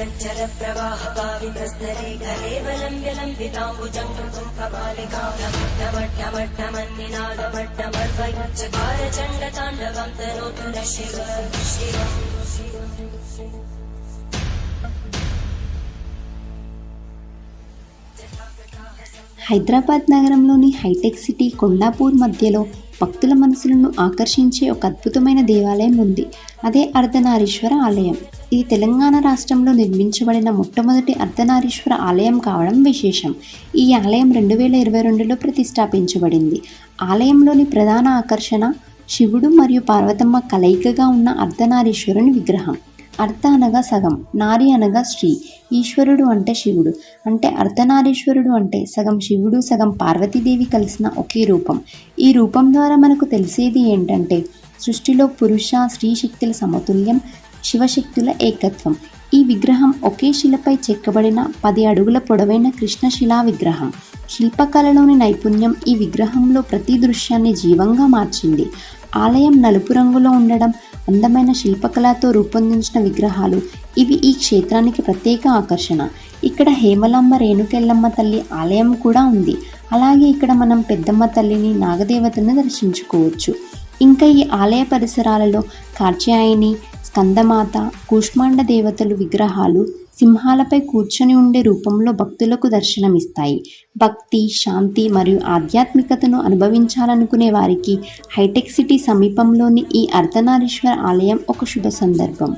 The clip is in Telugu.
जल प्रवाह पावितस्तरे कलेवलम्ब्यलम्बिताम्बुजं कृतं कपालिकामट्टमट्टमट्टमन्निनादमट्टमर्वयुच्चकार चण्डताण्डवं तनोतु न शिव शिव। హైదరాబాద్ నగరంలోని హైటెక్ సిటీ కొండాపూర్ మధ్యలో భక్తుల మనసులను ఆకర్షించే ఒక అద్భుతమైన దేవాలయం ఉంది. అదే అర్ధనారీశ్వర ఆలయం. ఇది తెలంగాణ రాష్ట్రంలో నిర్మించబడిన మొట్టమొదటి అర్ధనారీశ్వర ఆలయం కావడం విశేషం. ఈ ఆలయం 2022లో ప్రతిష్ఠాపించబడింది. ఆలయంలోని ప్రధాన ఆకర్షణ శివుడు మరియు పార్వతమ్మ కలయికగా ఉన్న అర్ధనారీశ్వరుని విగ్రహం. అర్ధ అనగా సగం, నారి అనగా స్త్రీ, ఈశ్వరుడు అంటే శివుడు. అంటే అర్ధనారీశ్వరుడు అంటే సగం శివుడు సగం పార్వతీదేవి కలిసిన ఒకే రూపం. ఈ రూపం ద్వారా మనకు తెలిసేది ఏంటంటే సృష్టిలో పురుష స్త్రీ శక్తుల సమతుల్యం, శివశక్తుల ఏకత్వం. ఈ విగ్రహం ఒకే శిలపై చెక్కబడిన 10 అడుగుల పొడవైన కృష్ణశిలా విగ్రహం. శిల్పకళలోని నైపుణ్యం ఈ విగ్రహంలో ప్రతి దృశ్యాన్ని జీవంగా మార్చింది. ఆలయం నలుపు రంగులో ఉండడం, అందమైన శిల్పకళతో రూపొందించిన విగ్రహాలు ఇవి ఈ క్షేత్రానికి ప్రత్యేక ఆకర్షణ. ఇక్కడ హేమలాంబ రేణుకెళ్ళమ్మ తల్లి ఆలయం కూడా ఉంది. అలాగే ఇక్కడ మనం పెద్దమ్మ తల్లిని, నాగదేవతను దర్శించుకోవచ్చు. ఇంకా ఈ ఆలయ పరిసరాలలో కాత్యాయని, స్కందమాత, కూష్మాండ దేవతలు విగ్రహాలు సింహాలపై కూర్చొని ఉండే రూపంలో భక్తులకు దర్శనమిస్తాయి. భక్తి, శాంతి మరియు ఆధ్యాత్మికతను అనుభవించాలనుకునే వారికి హైటెక్ సిటీ సమీపంలోని ఈ అర్ధనారీశ్వర ఆలయం ఒక శుభ సందర్భం.